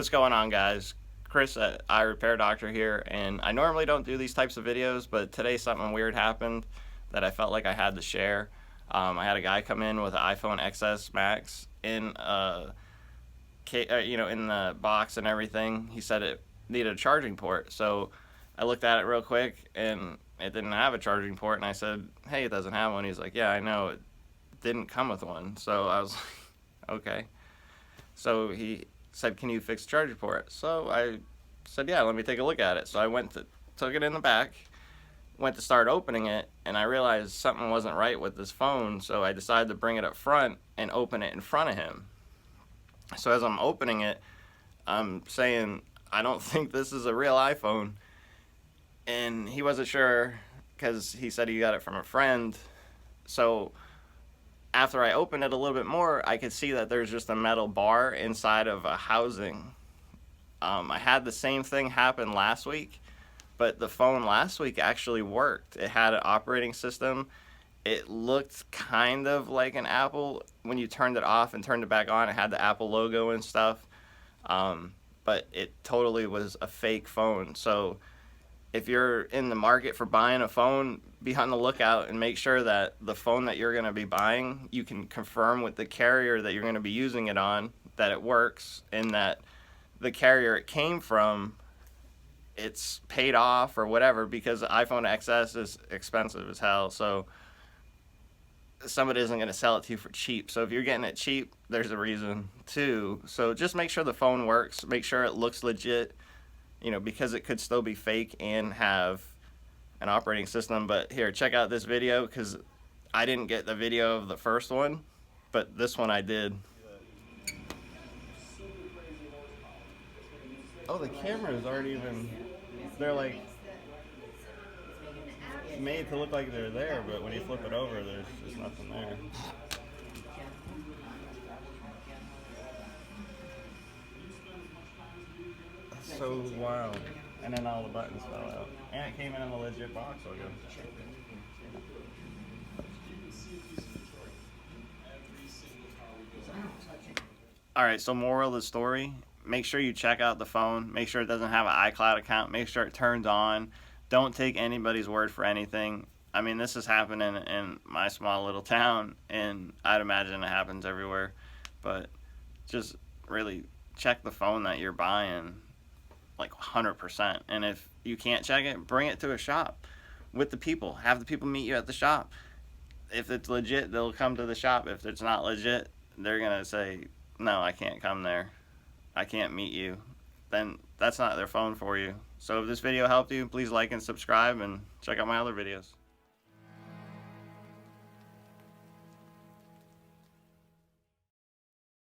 What's going on, guys? Chris at iRepairDr here, and I normally don't do these types of videos, but today something weird happened that I felt like I had to share. I had a guy come in with an iPhone XS Max in in the box and everything. He said it needed a charging port, so I looked at it real quick and it didn't have a charging port, and I said, "Hey, it doesn't have one." He's like, "Yeah, I know, it didn't come with one." So I was like, "Okay." So he said, "Can you fix the charger port?" So I said, "Yeah, let me take a look at it." So I took it in the back, went to start opening it, and I realized something wasn't right with this phone. So I decided to bring it up front and open it in front of him. So as I'm opening it, I'm saying, "I don't think this is a real iPhone." And he wasn't sure because he said he got it from a friend. So after I opened it a little bit more, I could see that there's just a metal bar inside of a housing. I had the same thing happen last week, but the phone last week actually worked. It had an operating system. It looked kind of like an Apple. When you turned it off and turned it back on, it had the Apple logo and stuff. But it totally was a fake phone. So if you're in the market for buying a phone, be on the lookout and make sure that the phone that you're going to be buying, you can confirm with the carrier that you're going to be using it on that it works, and that the carrier it came from, it's paid off or whatever, because the iPhone XS is expensive as hell. So somebody isn't going to sell it to you for cheap. So if you're getting it cheap, there's a reason too. So just make sure the phone works, make sure it looks legit, because it could still be fake and have an operating system. But here, check out this video, because I didn't get the video of the first one, but this one I did. Oh, the cameras aren't even, they're like made to look like they're there, but when you flip it over, there's just nothing there. That's so wild. And then all the buttons fell out. And it came in a legit box, I'll go. Alright, so moral of the story, make sure you check out the phone, make sure it doesn't have an iCloud account, make sure it turns on. Don't take anybody's word for anything. I mean, this is happening in my small little town, and I'd imagine it happens everywhere. But just really check the phone that you're buying, like 100%. And if you can't check it, bring it to a shop with the people. Have the people meet you at the shop. If it's legit, they'll come to the shop. If it's not legit, they're going to say, "No, I can't come there. I can't meet you." Then that's not their phone for you. So if this video helped you, please like and subscribe, and check out my other videos.